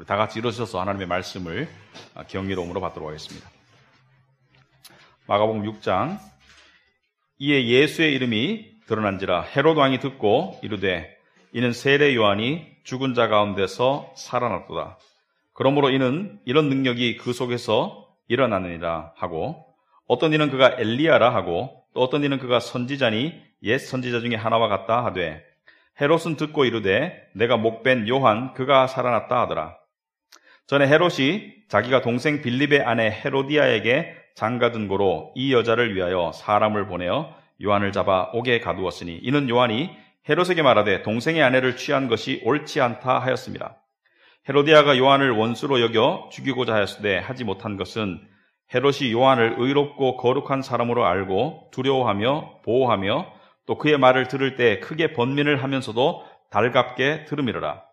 우리 다 같이 일어서서 하나님의 말씀을 경이로움으로 받도록 하겠습니다. 마가복음 6장. 이에 예수의 이름이 드러난지라 헤롯 왕이 듣고 이르되 이는 세례 요한이 죽은 자 가운데서 살아났도다. 그러므로 이는 이런 능력이 그 속에서 일어나느니라 하고, 어떤 이는 그가 엘리야라 하고, 또 어떤 이는 그가 선지자니 옛 선지자 중에 하나와 같다 하되, 헤롯은 듣고 이르되 내가 목벤 요한 그가 살아났다 하더라. 전에 헤롯이 자기가 동생 빌립의 아내 헤로디아에게 장가든 고로 이 여자를 위하여 사람을 보내어 요한을 잡아 옥에 가두었으니, 이는 요한이 헤롯에게 말하되 동생의 아내를 취한 것이 옳지 않다 하였습니다. 헤로디아가 요한을 원수로 여겨 죽이고자 하였으되 하지 못한 것은 헤롯이 요한을 의롭고 거룩한 사람으로 알고 두려워하며 보호하며 또 그의 말을 들을 때 크게 번민을 하면서도 달갑게 들음이로라.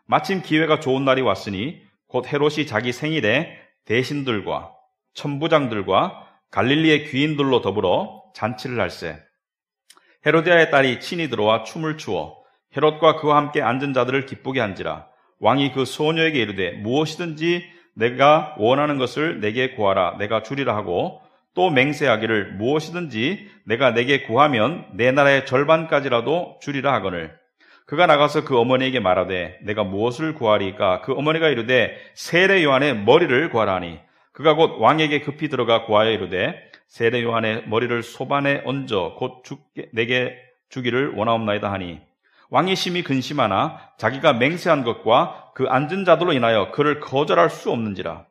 마침 기회가 좋은 날이 왔으니 곧 헤롯이 자기 생일에 대신들과 천부장들과 갈릴리의 귀인들로 더불어 잔치를 할세. 헤로디아의 딸이 친히 들어와 춤을 추어 헤롯과 그와 함께 앉은 자들을 기쁘게 한지라. 왕이 그 소녀에게 이르되 무엇이든지 내가 원하는 것을 내게 구하라 내가 주리라 하고, 또 맹세하기를 무엇이든지 내가 내게 구하면 내 나라의 절반까지라도 주리라 하거늘. 그가 나가서 그 어머니에게 말하되 내가 무엇을 구하리까? 그 어머니가 이르되 세례 요한의 머리를 구하라 하니, 그가 곧 왕에게 급히 들어가 구하여 이르되 세례 요한의 머리를 소반에 얹어 곧 내게 주기를 원하옵나이다 하니, 왕이 심히 근심하나 자기가 맹세한 것과 그 앉은 자들로 인하여 그를 거절할 수 없는지라.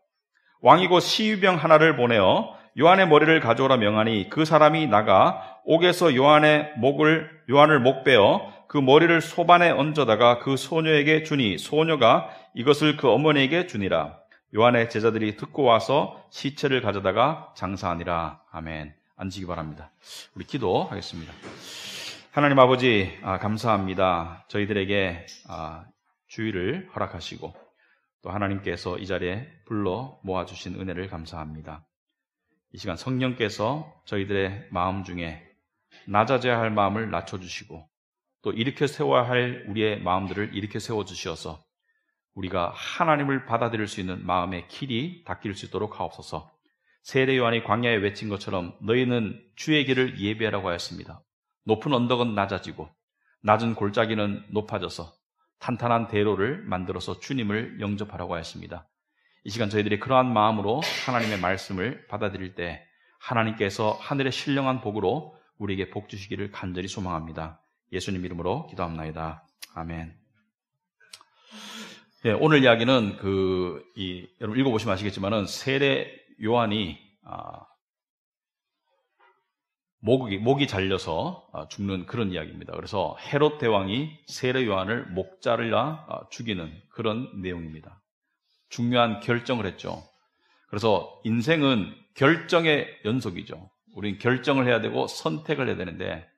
왕이 곧 시위병 하나를 보내어 요한의 머리를 가져오라 명하니, 그 사람이 나가 옥에서 요한을 목 베어 그 머리를 소반에 얹어다가 그 소녀에게 주니, 소녀가 이것을 그 어머니에게 주니라. 요한의 제자들이 듣고 와서 시체를 가져다가 장사하니라. 아멘. 앉으시기 바랍니다. 우리 기도하겠습니다. 하나님 아버지, 감사합니다. 저희들에게 주의를 허락하시고 또 하나님께서 이 자리에 불러 모아주신 은혜를 감사합니다. 이 시간 성령께서 저희들의 마음 중에 낮아져야 할 마음을 낮춰주시고 또 일으켜 세워야 할 우리의 마음들을 일으켜 세워주셔서 우리가 하나님을 받아들일 수 있는 마음의 길이 닦일 수 있도록 하옵소서. 세례 요한이 광야에 외친 것처럼 너희는 주의 길을 예비하라고 하였습니다. 높은 언덕은 낮아지고 낮은 골짜기는 높아져서 탄탄한 대로를 만들어서 주님을 영접하라고 하였습니다. 이 시간 저희들이 그러한 마음으로 하나님의 말씀을 받아들일 때 하나님께서 하늘의 신령한 복으로 우리에게 복 주시기를 간절히 소망합니다. 예수님 이름으로 기도합나이다. 아멘. 네, 오늘 이야기는 여러분 읽어보시면 아시겠지만은 세례 요한이 목이 잘려서 죽는 그런 이야기입니다. 그래서 헤롯 대왕이 세례 요한을 목 자르려 죽이는 그런 내용입니다. 중요한 결정을 했죠. 그래서 인생은 결정의 연속이죠. 우리는 결정을 해야 되고 선택을 해야 되는데,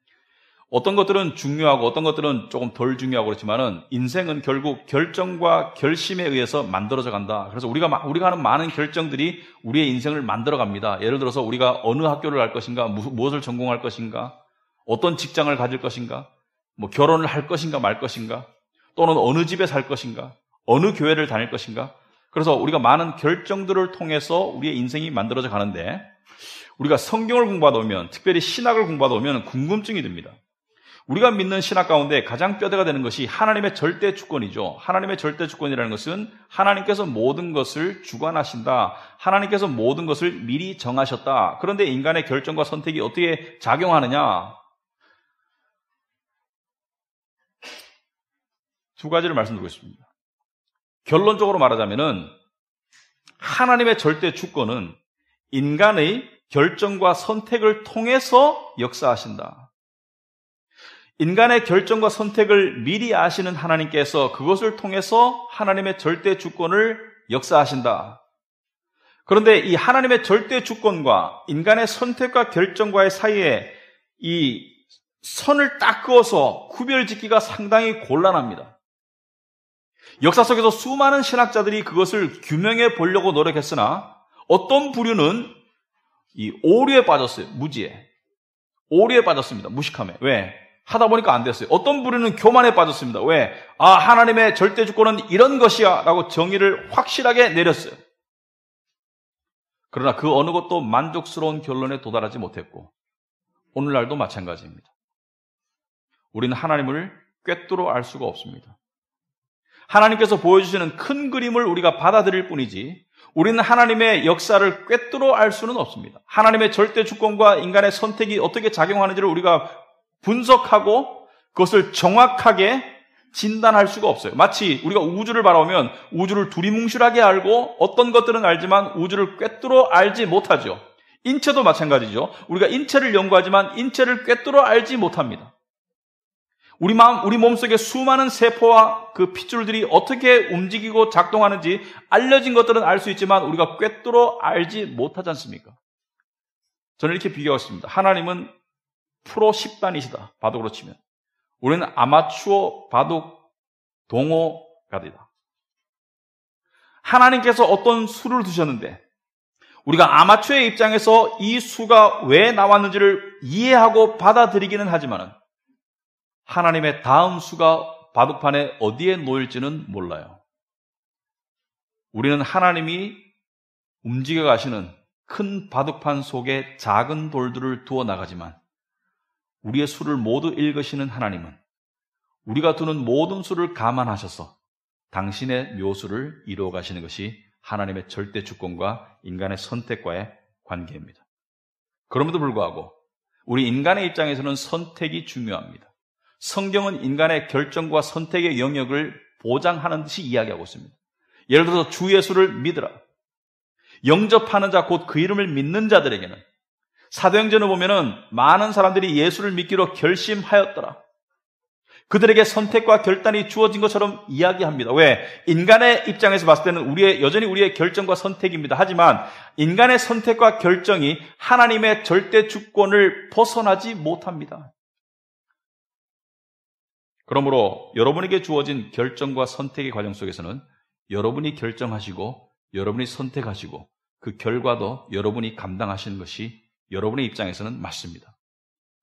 어떤 것들은 중요하고 어떤 것들은 조금 덜 중요하고 그렇지만은 인생은 결국 결정과 결심에 의해서 만들어져 간다. 그래서 우리가 하는 많은 결정들이 우리의 인생을 만들어 갑니다. 예를 들어서 우리가 어느 학교를 갈 것인가, 무엇을 전공할 것인가, 어떤 직장을 가질 것인가, 결혼을 할 것인가 말 것인가, 또는 어느 집에 살 것인가, 어느 교회를 다닐 것인가. 그래서 우리가 많은 결정들을 통해서 우리의 인생이 만들어져 가는데, 우리가 성경을 공부하다 보면, 특별히 신학을 공부하다 보면 궁금증이 듭니다. 우리가 믿는 신학 가운데 가장 뼈대가 되는 것이 하나님의 절대 주권이죠. 하나님의 절대 주권이라는 것은 하나님께서 모든 것을 주관하신다. 하나님께서 모든 것을 미리 정하셨다. 그런데 인간의 결정과 선택이 어떻게 작용하느냐? 두 가지를 말씀드리고 있습니다. 결론적으로 말하자면은 하나님의 절대 주권은 인간의 결정과 선택을 통해서 역사하신다. 인간의 결정과 선택을 미리 아시는 하나님께서 그것을 통해서 하나님의 절대 주권을 역사하신다. 그런데 이 하나님의 절대 주권과 인간의 선택과 결정과의 사이에 이 선을 딱 그어서 구별짓기가 상당히 곤란합니다. 역사 속에서 수많은 신학자들이 그것을 규명해 보려고 노력했으나 어떤 부류는 이 오류에 빠졌어요. 무지에. 오류에 빠졌습니다. 무식함에. 왜? 하다 보니까 안 됐어요. 어떤 부류는 교만에 빠졌습니다. 왜? 하나님의 절대 주권은 이런 것이야 라고 정의를 확실하게 내렸어요. 그러나 그 어느 것도 만족스러운 결론에 도달하지 못했고 오늘날도 마찬가지입니다. 우리는 하나님을 꿰뚫어 알 수가 없습니다. 하나님께서 보여주시는 큰 그림을 우리가 받아들일 뿐이지 우리는 하나님의 역사를 꿰뚫어 알 수는 없습니다. 하나님의 절대 주권과 인간의 선택이 어떻게 작용하는지를 우리가 분석하고 그것을 정확하게 진단할 수가 없어요. 마치 우리가 우주를 바라보면 우주를 두리뭉실하게 알고 어떤 것들은 알지만 우주를 꿰뚫어 알지 못하죠. 인체도 마찬가지죠. 우리가 인체를 연구하지만 인체를 꿰뚫어 알지 못합니다. 우리 몸속에 수많은 세포와 그 핏줄들이 어떻게 움직이고 작동하는지 알려진 것들은 알 수 있지만 우리가 꿰뚫어 알지 못하지 않습니까? 저는 이렇게 비교하겠습니다. 하나님은 프로 10단이시다. 바둑으로 치면. 우리는 아마추어 바둑 동호가이다. 하나님께서 어떤 수를 두셨는데 우리가 아마추어의 입장에서 이 수가 왜 나왔는지를 이해하고 받아들이기는 하지만 하나님의 다음 수가 바둑판에 어디에 놓일지는 몰라요. 우리는 하나님이 움직여 가시는 큰 바둑판 속에 작은 돌들을 두어 나가지만 우리의 수를 모두 읽으시는 하나님은 우리가 두는 모든 수를 감안하셔서 당신의 묘수를 이루어 가시는 것이 하나님의 절대 주권과 인간의 선택과의 관계입니다. 그럼에도 불구하고 우리 인간의 입장에서는 선택이 중요합니다. 성경은 인간의 결정과 선택의 영역을 보장하는 듯이 이야기하고 있습니다. 예를 들어서 주 예수를 믿으라. 영접하는 자, 곧 그 이름을 믿는 자들에게는 사도행전을 보면은 많은 사람들이 예수를 믿기로 결심하였더라. 그들에게 선택과 결단이 주어진 것처럼 이야기합니다. 왜? 인간의 입장에서 봤을 때는 여전히 우리의 결정과 선택입니다. 하지만 인간의 선택과 결정이 하나님의 절대 주권을 벗어나지 못합니다. 그러므로 여러분에게 주어진 결정과 선택의 과정 속에서는 여러분이 결정하시고 여러분이 선택하시고 그 결과도 여러분이 감당하시는 것이 여러분의 입장에서는 맞습니다.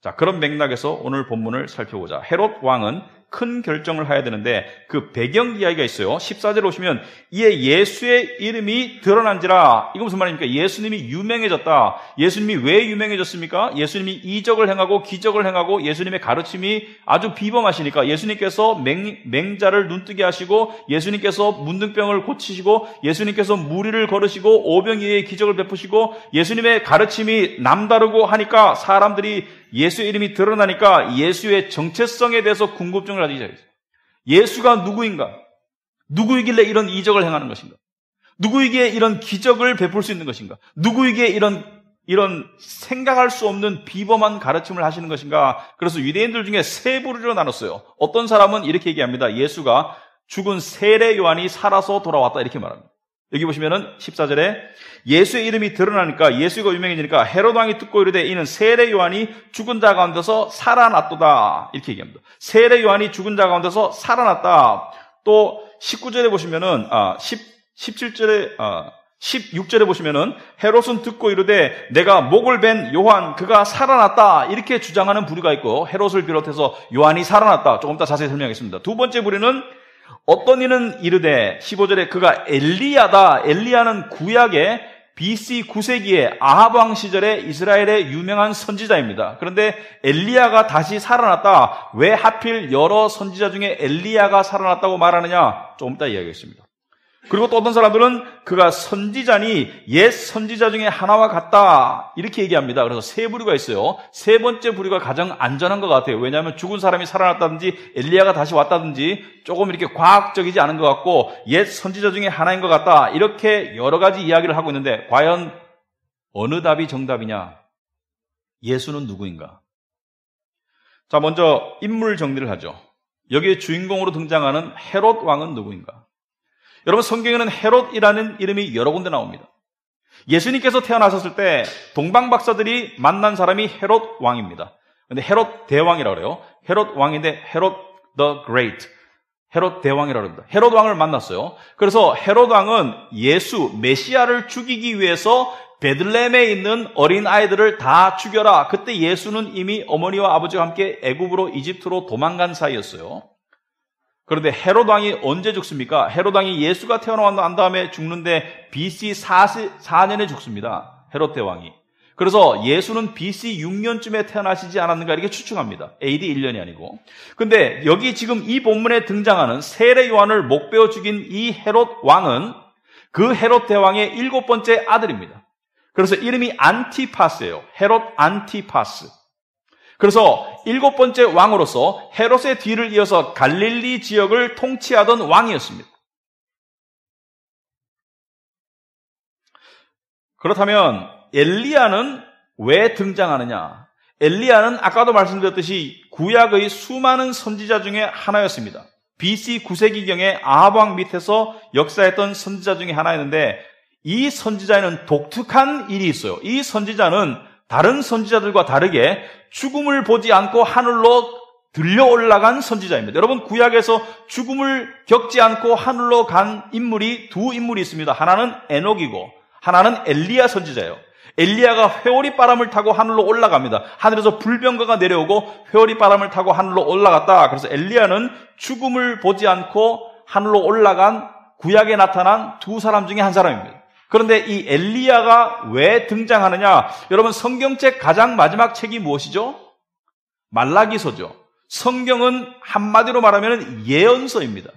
자, 그런 맥락에서 오늘 본문을 살펴보자. 헤롯 왕은 큰 결정을 해야 되는데 그 배경 이야기가 있어요. 14절에 오시면 이에 예수의 이름이 드러난지라. 이거 무슨 말입니까? 예수님이 유명해졌다. 예수님이 왜 유명해졌습니까? 예수님이 이적을 행하고 기적을 행하고 예수님의 가르침이 아주 비범하시니까 예수님께서 맹자를 눈뜨게 하시고 예수님께서 문둥병을 고치시고 예수님께서 무리를 걸으시고 오병이어의 기적을 베푸시고 예수님의 가르침이 남다르고 하니까 사람들이 예수의 이름이 드러나니까 예수의 정체성에 대해서 궁금증을 가지기 시작했어요. 예수가 누구인가? 누구이길래 이런 이적을 행하는 것인가? 누구이기에 이런 기적을 베풀 수 있는 것인가? 누구이기에 이런 생각할 수 없는 비범한 가르침을 하시는 것인가? 그래서 유대인들 중에 세 부류로 나눴어요. 어떤 사람은 이렇게 얘기합니다. 예수가 죽은 세례 요한이 살아서 돌아왔다 이렇게 말합니다. 여기 보시면은 14절에 예수의 이름이 드러나니까 예수가 유명해지니까 헤롯 왕이 듣고 이르되 이는 세례 요한이 죽은 자 가운데서 살아났도다 이렇게 얘기합니다. 세례 요한이 죽은 자 가운데서 살아났다. 또 19절에 보시면은 16절에 보시면은 헤롯은 듣고 이르되 내가 목을 벤 요한 그가 살아났다 이렇게 주장하는 부류가 있고 헤롯을 비롯해서 요한이 살아났다. 조금 더 자세히 설명하겠습니다. 두 번째 부류는 어떤 이는 이르되 15절에 그가 엘리야다. 엘리야는 구약의 BC 9세기에 아합 왕 시절에 이스라엘의 유명한 선지자입니다. 그런데 엘리야가 다시 살아났다. 왜 하필 여러 선지자 중에 엘리야가 살아났다고 말하느냐? 조금 이따 이야기하겠습니다. 그리고 또 어떤 사람들은 그가 선지자니 옛 선지자 중에 하나와 같다 이렇게 얘기합니다. 그래서 세 부류가 있어요. 세 번째 부류가 가장 안전한 것 같아요. 왜냐하면 죽은 사람이 살아났다든지 엘리야가 다시 왔다든지 조금 이렇게 과학적이지 않은 것 같고 옛 선지자 중에 하나인 것 같다 이렇게 여러 가지 이야기를 하고 있는데 과연 어느 답이 정답이냐? 예수는 누구인가? 자, 먼저 인물 정리를 하죠. 여기에 주인공으로 등장하는 헤롯 왕은 누구인가? 여러분, 성경에는 헤롯이라는 이름이 여러 군데 나옵니다. 예수님께서 태어나셨을 때 동방 박사들이 만난 사람이 헤롯 왕입니다. 근데 헤롯 대왕이라고 그래요. 헤롯 왕인데 헤롯 the Great, 헤롯 대왕이라고 합니다. 헤롯 왕을 만났어요. 그래서 헤롯 왕은 예수 메시아를 죽이기 위해서 베들레헴에 있는 어린 아이들을 다 죽여라. 그때 예수는 이미 어머니와 아버지와 함께 애굽으로 이집트로 도망간 사이였어요. 그런데 헤롯 왕이 언제 죽습니까? 헤롯 왕이 예수가 태어난 다음에 죽는데 BC 4년에 죽습니다. 헤롯 대왕이. 그래서 예수는 BC 6년쯤에 태어나시지 않았는가 이렇게 추측합니다. AD 1년이 아니고. 근데 여기 지금 이 본문에 등장하는 세례 요한을 목베어 죽인 이 헤롯 왕은 그 헤롯 대왕의 7번째 아들입니다. 그래서 이름이 안티파스예요. 헤롯 안티파스. 그래서 7번째 왕으로서 헤롯의 뒤를 이어서 갈릴리 지역을 통치하던 왕이었습니다. 그렇다면 엘리야는 왜 등장하느냐? 엘리야는 아까도 말씀드렸듯이 구약의 수많은 선지자 중에 하나였습니다. BC 9세기경에 아합 왕 밑에서 역사했던 선지자 중에 하나였는데 이 선지자에는 독특한 일이 있어요. 이 선지자는 다른 선지자들과 다르게 죽음을 보지 않고 하늘로 들려 올라간 선지자입니다. 여러분, 구약에서 죽음을 겪지 않고 하늘로 간 인물이 두 인물이 있습니다. 하나는 에녹이고 하나는 엘리야 선지자예요. 엘리야가 회오리 바람을 타고 하늘로 올라갑니다. 하늘에서 불병거가 내려오고 회오리 바람을 타고 하늘로 올라갔다. 그래서 엘리야는 죽음을 보지 않고 하늘로 올라간 구약에 나타난 두 사람 중에 한 사람입니다. 그런데 이 엘리야가 왜 등장하느냐? 여러분, 성경책 가장 마지막 책이 무엇이죠? 말라기서죠. 성경은 한마디로 말하면 예언서입니다.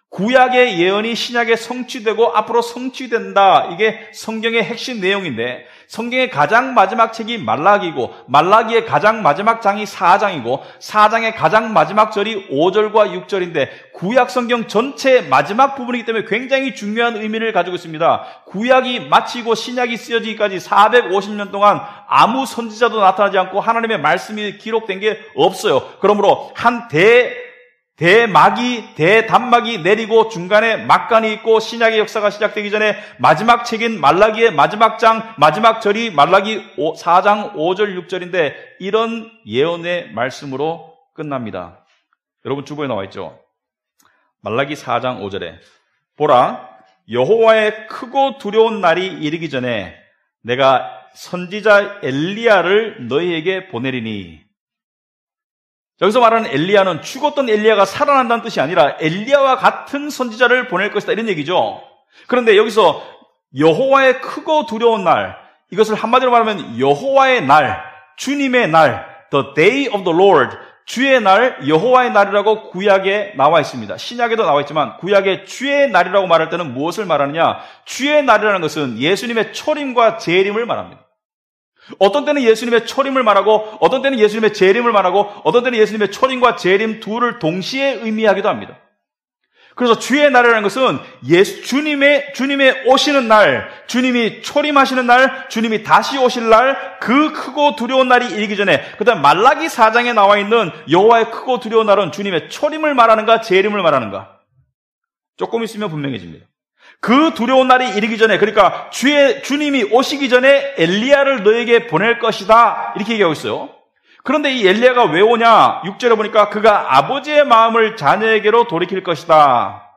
구약의 예언이 신약에 성취되고 앞으로 성취된다. 이게 성경의 핵심 내용인데 성경의 가장 마지막 책이 말라기고 말라기의 가장 마지막 장이 4장이고 4장의 가장 마지막 절이 5절과 6절인데 구약 성경 전체 마지막 부분이기 때문에 굉장히 중요한 의미를 가지고 있습니다. 구약이 마치고 신약이 쓰여지기까지 450년 동안 아무 선지자도 나타나지 않고 하나님의 말씀이 기록된 게 없어요. 그러므로 한 대단막이 내리고 중간에 막간이 있고 신약의 역사가 시작되기 전에 마지막 책인 말라기의 마지막 장, 마지막 절이 말라기 4장 5절 6절인데 이런 예언의 말씀으로 끝납니다. 여러분 주보에 나와 있죠? 말라기 4장 5절에 보라, 여호와의 크고 두려운 날이 이르기 전에 내가 선지자 엘리야를 너희에게 보내리니. 여기서 말하는 엘리야는 죽었던 엘리야가 살아난다는 뜻이 아니라 엘리야와 같은 선지자를 보낼 것이다 이런 얘기죠. 그런데 여기서 여호와의 크고 두려운 날, 이것을 한마디로 말하면 여호와의 날, 주님의 날, the day of the Lord, 주의 날, 여호와의 날이라고 구약에 나와 있습니다. 신약에도 나와 있지만 구약의 주의 날이라고 말할 때는 무엇을 말하느냐? 주의 날이라는 것은 예수님의 초림과 재림을 말합니다. 어떤 때는 예수님의 초림을 말하고 어떤 때는 예수님의 재림을 말하고 어떤 때는 예수님의 초림과 재림 둘을 동시에 의미하기도 합니다. 그래서 주의 날이라는 것은 주님의 오시는 날, 주님이 초림하시는 날, 주님이 다시 오실 날, 그 크고 두려운 날이 이르기 전에, 그다음 말라기 4장에 나와 있는 여호와의 크고 두려운 날은 주님의 초림을 말하는가 재림을 말하는가? 조금 있으면 분명해집니다. 그 두려운 날이 이르기 전에, 그러니까 주님이 오시기 전에 엘리야를 너에게 보낼 것이다 이렇게 얘기하고 있어요. 그런데 이 엘리야가 왜 오냐? 6절에 보니까 그가 아버지의 마음을 자녀에게로 돌이킬 것이다.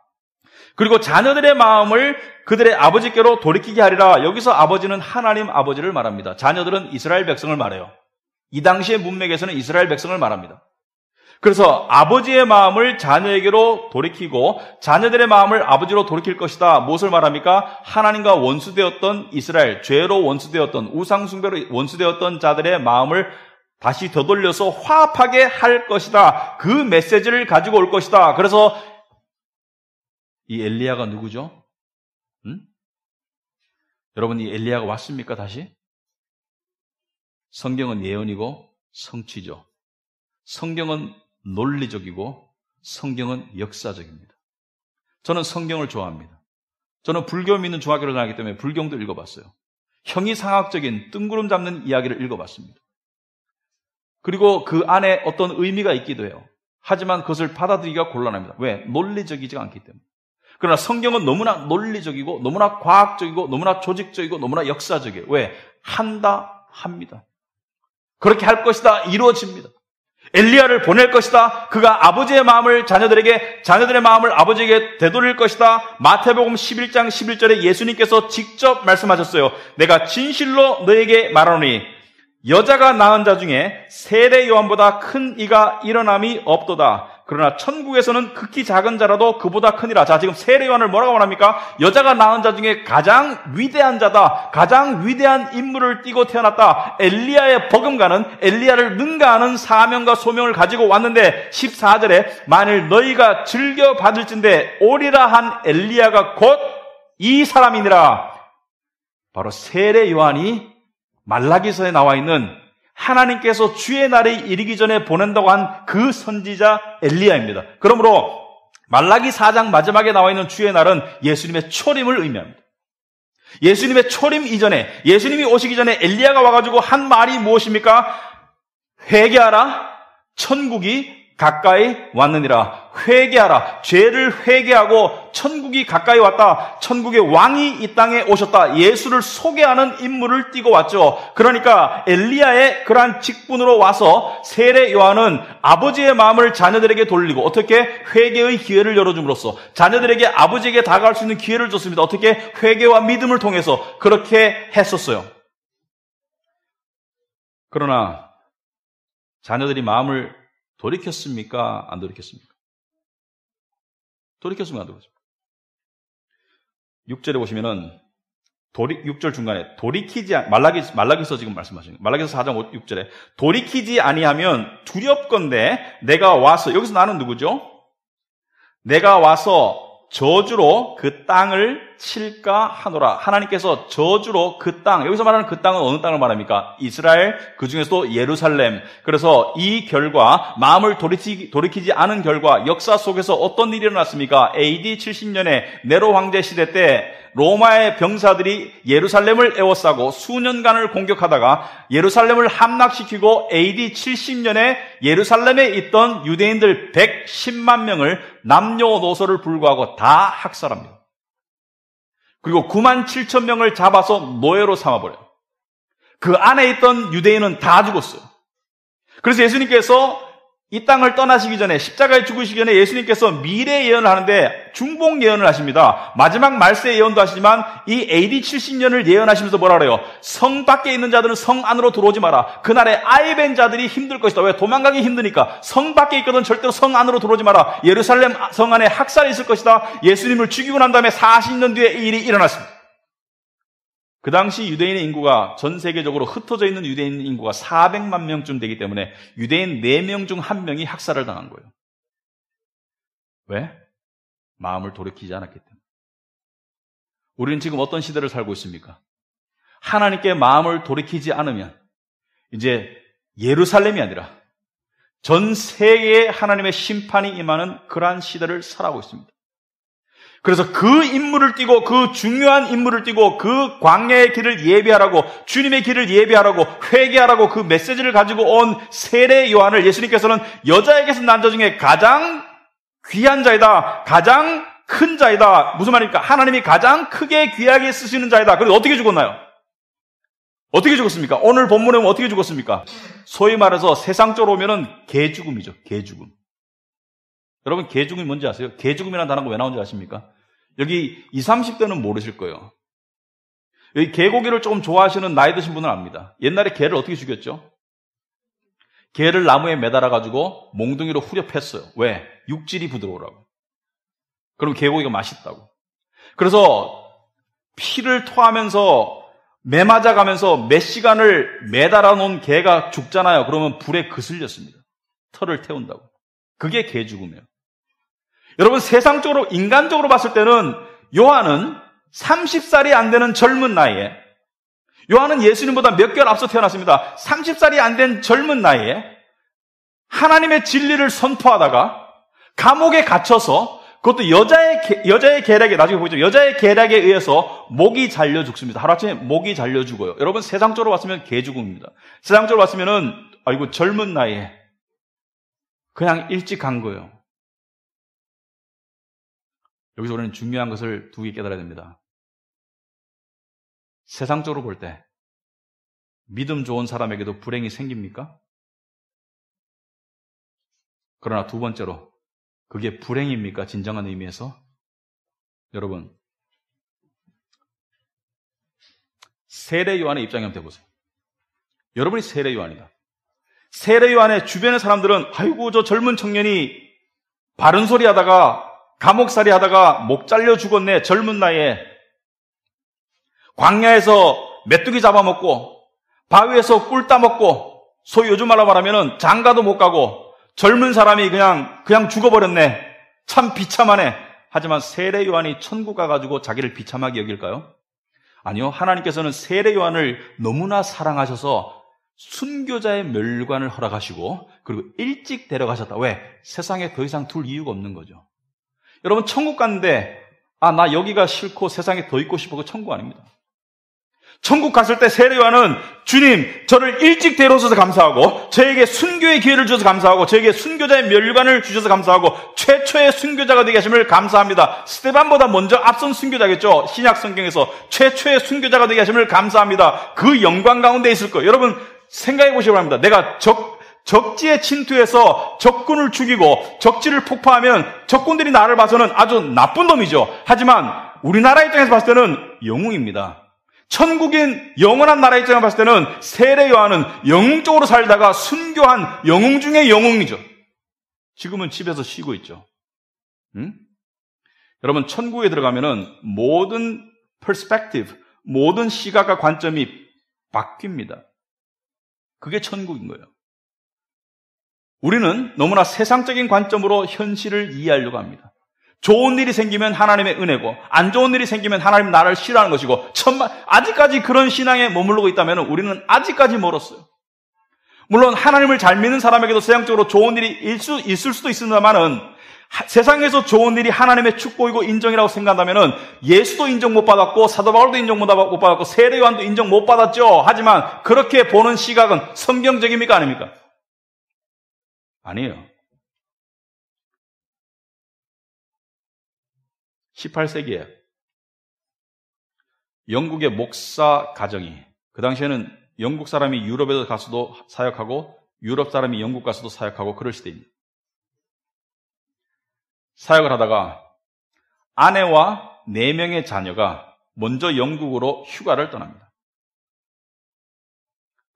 그리고 자녀들의 마음을 그들의 아버지께로 돌이키게 하리라. 여기서 아버지는 하나님 아버지를 말합니다. 자녀들은 이스라엘 백성을 말해요. 이 당시의 문맥에서는 이스라엘 백성을 말합니다. 그래서 아버지의 마음을 자녀에게로 돌이키고 자녀들의 마음을 아버지로 돌이킬 것이다. 무엇을 말합니까? 하나님과 원수되었던 이스라엘, 죄로 원수되었던, 우상숭배로 원수되었던 자들의 마음을 다시 되돌려서 화합하게 할 것이다. 그 메시지를 가지고 올 것이다. 그래서 이 엘리야가 누구죠? 여러분, 이 엘리야가 왔습니까? 다시? 성경은 예언이고 성취죠. 성경은 논리적이고 성경은 역사적입니다. 저는 성경을 좋아합니다. 저는 불교 믿는 중학교를 다녔기 때문에 불경도 읽어봤어요. 형이상학적인 뜬구름 잡는 이야기를 읽어봤습니다. 그리고 그 안에 어떤 의미가 있기도 해요. 하지만 그것을 받아들이기가 곤란합니다. 왜? 논리적이지 않기 때문에. 그러나 성경은 너무나 논리적이고 너무나 과학적이고 너무나 조직적이고 너무나 역사적이에요. 왜? 한다, 합니다. 그렇게 할 것이다, 이루어집니다. 엘리야를 보낼 것이다. 그가 아버지의 마음을 자녀들에게, 자녀들의 마음을 아버지에게 되돌릴 것이다. 마태복음 11장 11절에 예수님께서 직접 말씀하셨어요. 내가 진실로 너에게 말하노니 여자가 낳은 자 중에 세례 요한보다 큰 이가 일어남이 없도다. 그러나 천국에서는 극히 작은 자라도 그보다 크니라. 자, 지금 세례 요한을 뭐라고 말합니까? 여자가 낳은 자 중에 가장 위대한 자다. 가장 위대한 인물을 띠고 태어났다. 엘리야의 버금가는 엘리야를 능가하는 사명과 소명을 가지고 왔는데 14절에 만일 너희가 즐겨 받을진대 오리라 한 엘리야가 곧 이 사람이니라. 바로 세례 요한이 말라기서에 나와 있는 하나님께서 주의 날이 이르기 전에 보낸다고 한 그 선지자 엘리야입니다. 그러므로 말라기 4장 마지막에 나와 있는 주의 날은 예수님의 초림을 의미합니다. 예수님의 초림 이전에, 예수님이 오시기 전에 엘리야가 와가지고 한 말이 무엇입니까? 회개하라, 천국이 가까이 왔느니라. 회개하라. 죄를 회개하고 천국이 가까이 왔다. 천국의 왕이 이 땅에 오셨다. 예수를 소개하는 인물을 띠고 왔죠. 그러니까 엘리야의 그러한 직분으로 와서 세례 요한은 아버지의 마음을 자녀들에게 돌리고 어떻게 회개의 기회를 열어줌으로써 자녀들에게 아버지에게 다가갈 수 있는 기회를 줬습니다. 어떻게 회개와 믿음을 통해서 그렇게 했었어요. 그러나 자녀들이 마음을 돌이켰습니까? 안 돌이켰습니까? 돌이켰습니까? 안 돌이켰습니까? 6절에 보시면은 6절 중간에 말라기서 지금 말씀하시는 거예요. 말라기서 4장 6절에 돌이키지 아니하면 두렵건대 내가 와서, 여기서 나는 누구죠? 내가 와서 저주로 그 땅을 칠까 하노라. 하나님께서 저주로 그 땅, 여기서 말하는 그 땅은 어느 땅을 말합니까? 이스라엘, 그 중에서도 예루살렘. 그래서 이 결과, 마음을 돌이키지 않은 결과, 역사 속에서 어떤 일이 일어났습니까? AD 70년에 네로 황제 시대 때 로마의 병사들이 예루살렘을 에워싸고 수년간을 공격하다가 예루살렘을 함락시키고 AD 70년에 예루살렘에 있던 유대인들 110만 명을 남녀노소를 불구하고 다 학살합니다. 그리고 9만 7천 명을 잡아서 노예로 삼아버려요. 그 안에 있던 유대인은 다 죽었어요. 그래서 예수님께서 이 땅을 떠나시기 전에, 십자가에 죽으시기 전에 예수님께서 미래 예언을 하는데 중복 예언을 하십니다. 마지막 말세 예언도 하시지만 이 AD 70년을 예언하시면서 뭐라 그래요? 성 밖에 있는 자들은 성 안으로 들어오지 마라. 그날에 아이벤 자들이 힘들 것이다. 왜? 도망가기 힘드니까. 성 밖에 있거든 절대로 성 안으로 들어오지 마라. 예루살렘 성 안에 학살이 있을 것이다. 예수님을 죽이고 난 다음에 40년 뒤에 이 일이 일어났습니다. 그 당시 유대인의 인구가, 전 세계적으로 흩어져 있는 유대인 인구가 400만 명쯤 되기 때문에 유대인 4명 중 1명이 학살을 당한 거예요. 왜? 마음을 돌이키지 않았기 때문에. 우리는 지금 어떤 시대를 살고 있습니까? 하나님께 마음을 돌이키지 않으면 이제 예루살렘이 아니라 전 세계에 하나님의 심판이 임하는 그러한 시대를 살아가고 있습니다. 그래서 그 인물을 띠고, 그 중요한 인물을 띠고, 그 광야의 길을 예비하라고, 주님의 길을 예비하라고, 회개하라고 그 메시지를 가지고 온 세례 요한을 예수님께서는 여자에게서 난 자 중에 가장 귀한 자이다, 가장 큰 자이다. 무슨 말입니까? 하나님이 가장 크게 귀하게 쓰시는 자이다. 그래서 어떻게 죽었나요? 어떻게 죽었습니까? 오늘 본문에 보면 어떻게 죽었습니까? 소위 말해서 세상적으로 오면은 개죽음이죠. 개죽음. 여러분, 개죽음이 뭔지 아세요? 개죽음이라는 단어가 왜 나온지 아십니까? 여기 20, 30대는 모르실 거예요. 여기 개고기를 조금 좋아하시는 나이 드신 분은 압니다. 옛날에 개를 어떻게 죽였죠? 개를 나무에 매달아가지고 몽둥이로 후려 팼어요. 왜? 육질이 부드러우라고. 그럼 개고기가 맛있다고. 그래서 피를 토하면서 매맞아가면서 몇 시간을 매달아 놓은 개가 죽잖아요. 그러면 불에 그슬렸습니다. 털을 태운다고. 그게 개 죽음이에요. 여러분, 세상적으로, 인간적으로 봤을 때는 요한은 30살이 안 되는 젊은 나이에, 요한은 예수님보다 몇 개월 앞서 태어났습니다. 30살이 안 된 젊은 나이에 하나님의 진리를 선포하다가 감옥에 gat혀서, 그것도 여자의 계략에, 나중에 보겠죠. 여자의 계략에 의해서 목이 잘려 죽습니다. 하루아침에 목이 잘려 죽어요. 여러분, 세상적으로 봤으면 개죽음입니다. 세상적으로 봤으면은, 아이고, 젊은 나이에 그냥 일찍 간 거예요. 여기서 우리는 중요한 것을 두 개 깨달아야 됩니다. 세상적으로 볼 때 믿음 좋은 사람에게도 불행이 생깁니까? 그러나 두 번째로 그게 불행입니까? 진정한 의미에서? 여러분, 세례 요한의 입장에 한번 대보세요. 여러분이 세례 요한이다. 세례 요한의 주변의 사람들은 아이고 저 젊은 청년이 바른 소리 하다가 감옥살이 하다가 목 잘려 죽었네. 젊은 나이에 광야에서 메뚜기 잡아먹고 바위에서 꿀 따먹고 소위 요즘 말로 말하면 장가도 못 가고 젊은 사람이 그냥 죽어버렸네. 참 비참하네. 하지만 세례 요한이 천국 가가지고 자기를 비참하게 여길까요? 아니요. 하나님께서는 세례 요한을 너무나 사랑하셔서 순교자의 멸관을 허락하시고 그리고 일찍 데려가셨다. 왜? 세상에 더 이상 둘 이유가 없는 거죠. 여러분 천국 갔는데 나 여기가 싫고 세상에 더 있고 싶어. 그 천국 아닙니다. 천국 갔을 때 세례 요한은 주님 저를 일찍 데려오셔서 감사하고 저에게 순교의 기회를 주셔서 감사하고 저에게 순교자의 멸관을 주셔서 감사하고 최초의 순교자가 되게 하심을 감사합니다. 스데반보다 먼저 앞선 순교자겠죠. 신약 성경에서 최초의 순교자가 되게 하심을 감사합니다. 그 영광 가운데 있을 거예요. 여러분 생각해 보시기 바랍니다. 내가 적지에 침투해서 적군을 죽이고 적지를 폭파하면 적군들이 나를 봐서는 아주 나쁜 놈이죠. 하지만 우리나라 입장에서 봤을 때는 영웅입니다. 천국인 영원한 나라 입장에서 봤을 때는 세례 요한은 영웅적으로 살다가 순교한 영웅 중에 영웅이죠. 지금은 집에서 쉬고 있죠. 여러분 천국에 들어가면은 모든 퍼스펙티브, 모든 시각과 관점이 바뀝니다. 그게 천국인 거예요. 우리는 너무나 세상적인 관점으로 현실을 이해하려고 합니다. 좋은 일이 생기면 하나님의 은혜고 안 좋은 일이 생기면 하나님 나를 싫어하는 것이고 아직까지 그런 신앙에 머무르고 있다면 우리는 아직까지 멀었어요. 물론 하나님을 잘 믿는 사람에게도 세상적으로 좋은 일이 있을 수도 있습니다만은 세상에서 좋은 일이 하나님의 축복이고 인정이라고 생각한다면 예수도 인정 못 받았고 사도 바울도 인정 못 받았고 세례 요한도 인정 못 받았죠. 하지만 그렇게 보는 시각은 성경적입니까? 아닙니까? 아니에요. 18세기에 영국의 목사 가정이 그 당시에는 영국 사람이 유럽에 가서도 사역하고 유럽 사람이 영국 가서도 사역하고 그럴 시대입니다. 사역을 하다가 아내와 4명의 자녀가 먼저 영국으로 휴가를 떠납니다.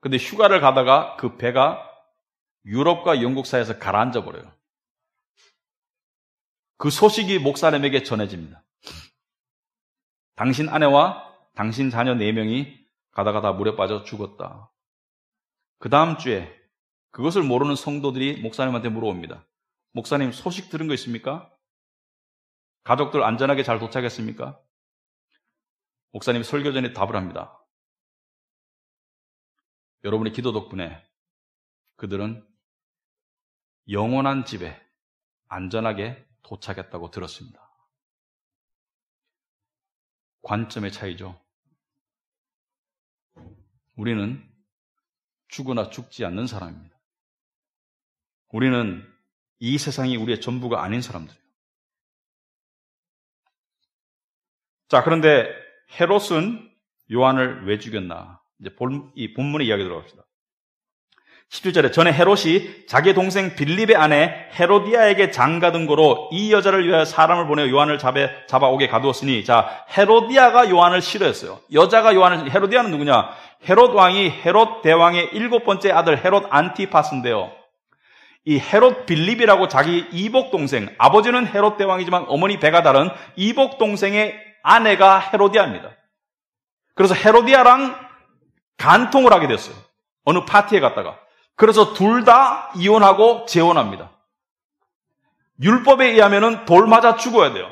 그런데 휴가를 가다가 그 배가 유럽과 영국 사이에서 가라앉아 버려요. 그 소식이 목사님에게 전해집니다. 당신 아내와 당신 자녀 4명이 가다가 다 물에 빠져 죽었다. 그 다음 주에 그것을 모르는 성도들이 목사님한테 물어옵니다. 목사님 소식 들은 거 있습니까? 가족들 안전하게 잘 도착했습니까? 목사님이 설교 전에 답을 합니다. 여러분의 기도 덕분에 그들은 영원한 집에 안전하게 도착했다고 들었습니다. 관점의 차이죠. 우리는 죽으나 죽지 않는 사람입니다. 우리는 이 세상이 우리의 전부가 아닌 사람들이에요. 자, 그런데 헤롯은 요한을 왜 죽였나? 이제 이 본문의 이야기 들어갑시다. 17절에 전에 헤롯이 자기 동생 빌립의 아내 헤로디아에게 장가든 거로 이 여자를 위하여 사람을 보내어 요한을 잡아오게 가두었으니, 자, 헤로디아가 요한을 싫어했어요. 여자가 헤로디아는 누구냐? 헤롯 왕이 헤롯 대왕의 7번째 아들 헤롯 안티파스인데요. 이 헤롯 빌립이라고 자기 이복 동생, 아버지는 헤롯 대왕이지만 어머니 배가 다른 이복 동생의 아내가 헤로디아입니다. 그래서 헤로디아랑 간통을 하게 됐어요. 어느 파티에 갔다가. 그래서 둘 다 이혼하고 재혼합니다. 율법에 의하면은 돌 맞아 죽어야 돼요.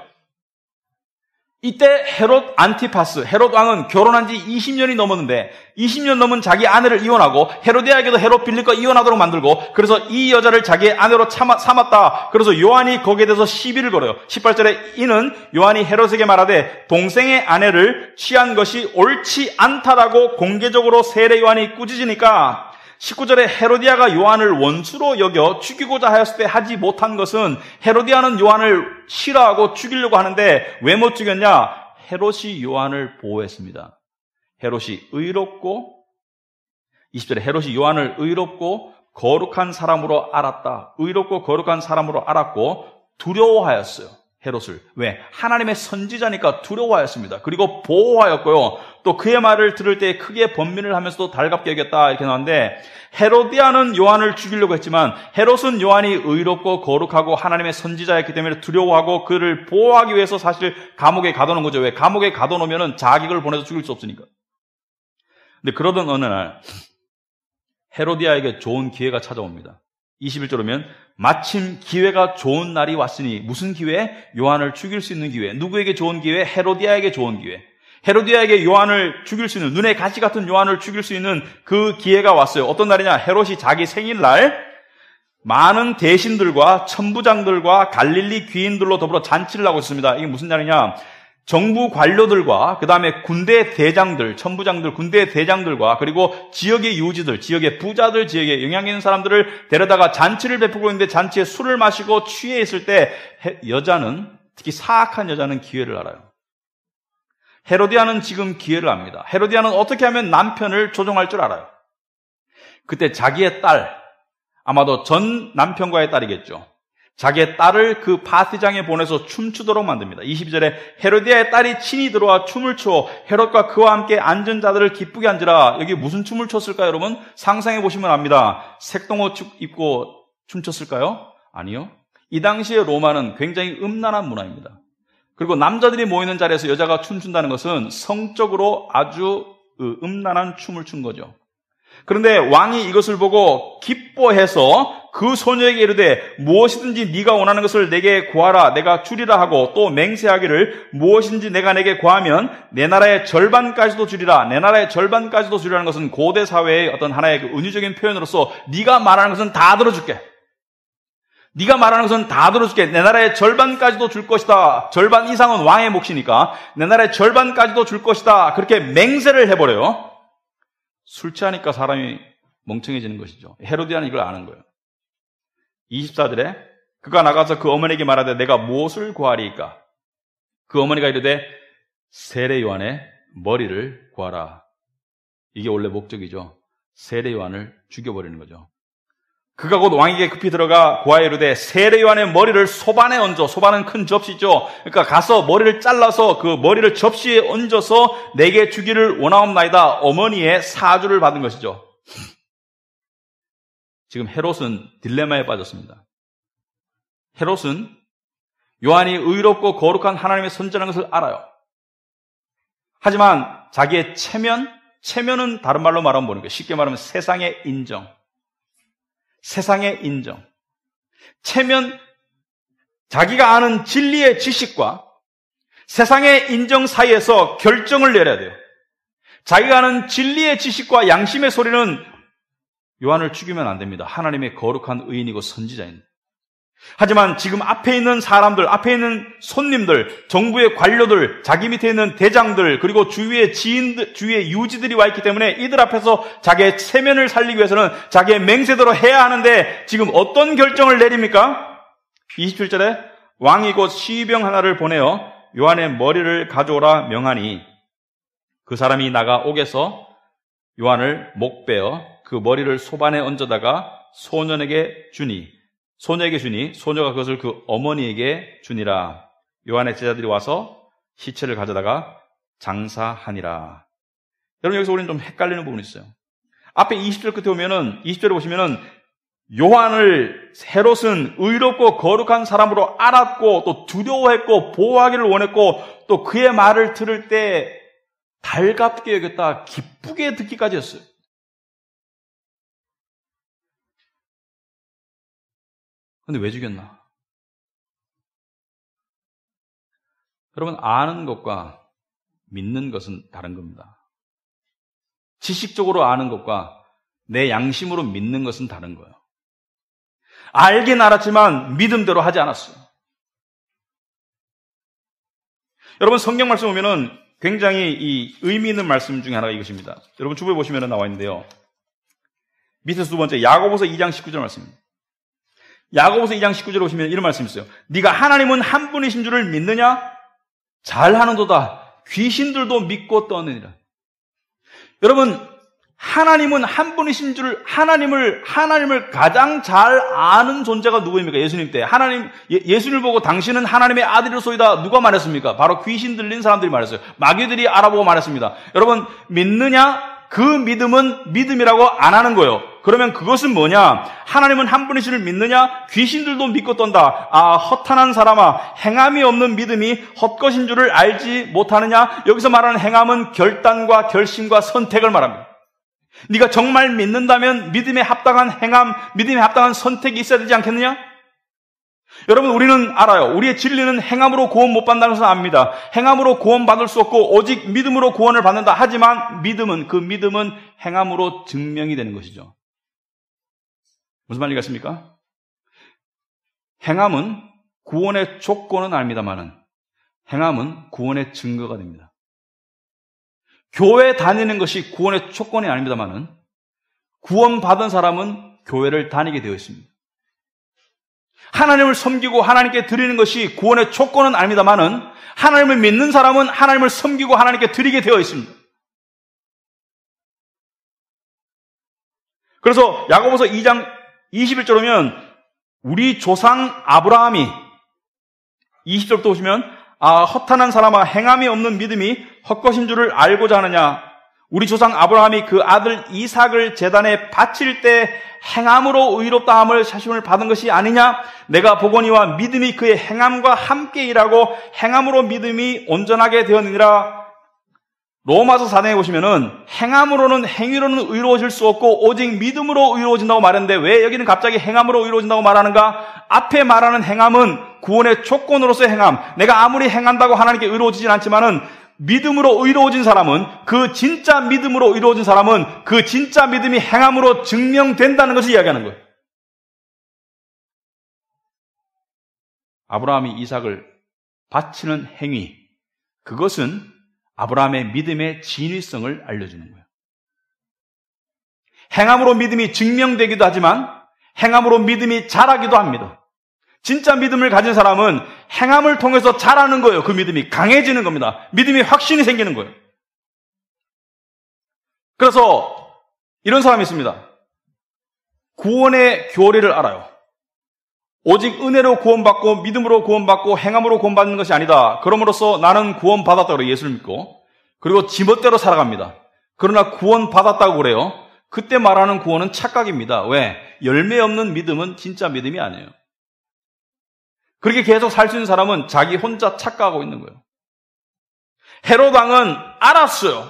이때 헤롯 안티파스, 헤롯 왕은 결혼한 지 20년이 넘었는데 20년 넘은 자기 아내를 이혼하고 헤로디아에게도 헤롯 빌립과 이혼하도록 만들고, 그래서 이 여자를 자기의 아내로 삼았다. 그래서 요한이 거기에 대해서 시비를 걸어요. 18절에 이는 요한이 헤롯에게 말하되 동생의 아내를 취한 것이 옳지 않다라고 공개적으로 세례 요한이 꾸짖으니까, 19절에 헤로디아가 요한을 원수로 여겨 죽이고자 하였을 때 하지 못한 것은, 헤로디아는 요한을 싫어하고 죽이려고 하는데 왜 못 죽였냐? 헤롯이 요한을 보호했습니다. 헤롯이 의롭고, 20절에 헤롯이 요한을 의롭고 거룩한 사람으로 알았다. 의롭고 거룩한 사람으로 알았고 두려워하였어요. 헤롯을. 왜? 하나님의 선지자니까 두려워하였습니다. 그리고 보호하였고요. 또 그의 말을 들을 때 크게 번민을 하면서도 달갑게 여겼다. 이렇게 나왔는데 헤로디아는 요한을 죽이려고 했지만 헤롯은 요한이 의롭고 거룩하고 하나님의 선지자였기 때문에 두려워하고 그를 보호하기 위해서 사실 감옥에 가둬놓은 거죠. 왜? 감옥에 가둬놓으면 자객을 보내서 죽일 수 없으니까. 근데 그러던 어느 날 헤로디아에게 좋은 기회가 찾아옵니다. 21절 오면 마침 기회가 좋은 날이 왔으니 무슨 기회? 요한을 죽일 수 있는 기회. 누구에게 좋은 기회? 헤로디아에게 좋은 기회. 헤로디아에게 요한을 죽일 수 있는, 눈에 가시 같은 요한을 죽일 수 있는 그 기회가 왔어요. 어떤 날이냐? 헤롯이 자기 생일날 많은 대신들과 천부장들과 갈릴리 귀인들로 더불어 잔치를 하고 있습니다. 이게 무슨 날이냐? 정부 관료들과 그 다음에 군대 대장들, 천부장들, 군대 대장들과 그리고 지역의 유지들, 지역의 부자들, 지역에 영향 있는 사람들을 데려다가 잔치를 베풀고 있는데 잔치에 술을 마시고 취해 있을 때 여자는, 특히 사악한 여자는 기회를 알아요. 헤로디아는 지금 기회를 압니다. 헤로디아는 어떻게 하면 남편을 조종할 줄 알아요. 그때 자기의 딸, 아마도 전 남편과의 딸이겠죠. 자기의 딸을 그 파티장에 보내서 춤추도록 만듭니다. 22절에 헤로디아의 딸이 친히 들어와 춤을 추어 헤롯과 그와 함께 앉은 자들을 기쁘게 앉으라. 여기 무슨 춤을 췄을까요, 여러분? 상상해 보시면 압니다. 색동옷 입고 춤췄을까요? 아니요. 이 당시의 로마는 굉장히 음란한 문화입니다. 그리고 남자들이 모이는 자리에서 여자가 춤춘다는 것은 성적으로 아주 음란한 춤을 춘 거죠. 그런데 왕이 이것을 보고 기뻐해서 그 소녀에게 이르되 무엇이든지 네가 원하는 것을 내게 구하라, 내가 주리라 하고 또 맹세하기를 무엇인지 내가 내게 구하면 내 나라의 절반까지도 주리라. 내 나라의 절반까지도 주리라는 것은 고대 사회의 어떤 하나의 그 은유적인 표현으로서 네가 말하는 것은 다 들어줄게. 네가 말하는 것은 다 들어줄게. 내 나라의 절반까지도 줄 것이다. 절반 이상은 왕의 몫이니까 내 나라의 절반까지도 줄 것이다. 그렇게 맹세를 해버려요. 술 취하니까 사람이 멍청해지는 것이죠. 헤로디아는 이걸 아는 거예요. 24절에 그가 나가서 그 어머니에게 말하되 내가 무엇을 구하리이까? 그 어머니가 이르되 세례 요한의 머리를 구하라. 이게 원래 목적이죠. 세례 요한을 죽여버리는 거죠. 그가 곧 왕에게 급히 들어가 구하여 이르되 세례 요한의 머리를 소반에 얹어, 소반은 큰 접시죠. 그러니까 가서 머리를 잘라서 그 머리를 접시에 얹어서 내게 주기를 원하옵나이다. 어머니의 사주를 받은 것이죠. 지금 헤롯은 딜레마에 빠졌습니다. 헤롯은 요한이 의롭고 거룩한 하나님의 선지자라는 것을 알아요. 하지만 자기의 체면은 다른 말로 말하면 뭐니까 쉽게 말하면 세상의 인정. 세상의 인정. 체면, 자기가 아는 진리의 지식과 세상의 인정 사이에서 결정을 내려야 돼요. 자기가 아는 진리의 지식과 양심의 소리는 요한을 죽이면 안 됩니다. 하나님의 거룩한 의인이고 선지자인. 하지만 지금 앞에 있는 사람들, 앞에 있는 손님들, 정부의 관료들, 자기 밑에 있는 대장들, 그리고 주위의 지인들, 주위의 유지들이 와 있기 때문에 이들 앞에서 자기의 체면을 살리기 위해서는 자기의 맹세대로 해야 하는데 지금 어떤 결정을 내립니까? 27절에 왕이 곧 시병 하나를 보내어 요한의 머리를 가져오라 명하니 그 사람이 나가 옥에서 요한을 목베어 그 머리를 소반에 얹어다가 소녀에게 주니 소녀가 그것을 그 어머니에게 주니라. 요한의 제자들이 와서 시체를 가져다가 장사하니라. 여러분 여기서 우리는 좀 헷갈리는 부분이 있어요. 앞에 20절 끝에 오면은 20절에 보시면은 요한을 헤롯은 의롭고 거룩한 사람으로 알았고 또 두려워했고 보호하기를 원했고 또 그의 말을 들을 때 달갑게 여겼다, 기쁘게 듣기까지 했어요. 근데 왜 죽였나? 여러분, 아는 것과 믿는 것은 다른 겁니다. 지식적으로 아는 것과 내 양심으로 믿는 것은 다른 거예요. 알긴 알았지만 믿음대로 하지 않았어요. 여러분, 성경 말씀 보면은 굉장히 이 의미 있는 말씀 중에 하나가 이것입니다. 여러분 주부에 보시면 나와 있는데요. 밑에서 두 번째 야고보서 2장 19절 말씀입니다. 야고보서 2장 19절에 보시면 이런 말씀이 있어요. 네가 하나님은 한 분이신 줄을 믿느냐? 잘하는도다. 귀신들도 믿고 떠느니라. 여러분, 하나님은 한 분이신 줄, 하나님을 가장 잘 아는 존재가 누구입니까? 예수님 때. 예수님을 보고 당신은 하나님의 아들이로소이다. 누가 말했습니까? 바로 귀신 들린 사람들이 말했어요. 마귀들이 알아보고 말했습니다. 여러분, 믿느냐? 그 믿음은 믿음이라고 안 하는 거예요. 그러면 그것은 뭐냐? 하나님은 한 분이신 줄 믿느냐? 귀신들도 믿고 떤다. 아, 허탄한 사람아, 행함이 없는 믿음이 헛것인 줄을 알지 못하느냐? 여기서 말하는 행함은 결단과 결심과 선택을 말합니다. 네가 정말 믿는다면 믿음에 합당한 행함, 믿음에 합당한 선택이 있어야 되지 않겠느냐? 여러분, 우리는 알아요. 우리의 진리는 행함으로 구원 못 받는다는 것을 압니다. 행함으로 구원 받을 수 없고 오직 믿음으로 구원을 받는다. 하지만 그 믿음은 행함으로 증명이 되는 것이죠. 무슨 말이겠습니까? 행함은 구원의 조건은 아닙니다만은 행함은 구원의 증거가 됩니다. 교회 다니는 것이 구원의 조건이 아닙니다만은 구원받은 사람은 교회를 다니게 되어 있습니다. 하나님을 섬기고 하나님께 드리는 것이 구원의 조건은 아닙니다만은 하나님을 믿는 사람은 하나님을 섬기고 하나님께 드리게 되어 있습니다. 그래서 야고보서 2장 21절 오면 우리 조상 아브라함이 20절부터 보시면 허탄한 사람아 행함이 없는 믿음이 헛것인 줄을 알고자 하느냐. 우리 조상 아브라함이 그 아들 이삭을 제단에 바칠 때 행함으로 의롭다함을 사심을 받은 것이 아니냐? 내가 보거니와 믿음이 그의 행함과 함께 일하고 행함으로 믿음이 온전하게 되었느니라. 로마서 4장에 보시면은 행함으로는 행위로는 의로워질 수 없고 오직 믿음으로 의로워진다고 말했는데 왜 여기는 갑자기 행함으로 의로워진다고 말하는가? 앞에 말하는 행함은 구원의 조건으로서의 행함. 내가 아무리 행한다고 하나님께 의로워지진 않지만은 믿음으로 의로워진 사람은 그 진짜 믿음으로 의로워진 사람은 그 진짜 믿음이 행함으로 증명된다는 것을 이야기하는 거예요. 아브라함이 이삭을 바치는 행위, 그것은 아브라함의 믿음의 진위성을 알려주는 거예요. 행함으로 믿음이 증명되기도 하지만 행함으로 믿음이 자라기도 합니다. 진짜 믿음을 가진 사람은 행함을 통해서 자라는 거예요. 그 믿음이 강해지는 겁니다. 믿음이 확신이 생기는 거예요. 그래서 이런 사람이 있습니다. 구원의 교리를 알아요. 오직 은혜로 구원받고 믿음으로 구원받고 행함으로 구원받는 것이 아니다. 그럼으로써 나는 구원받았다고 예수를 믿고 그리고 지멋대로 살아갑니다. 그러나 구원받았다고 그래요. 그때 말하는 구원은 착각입니다. 왜? 열매 없는 믿음은 진짜 믿음이 아니에요. 그렇게 계속 살 수 있는 사람은 자기 혼자 착각하고 있는 거예요. 헤롯 왕은 알았어요.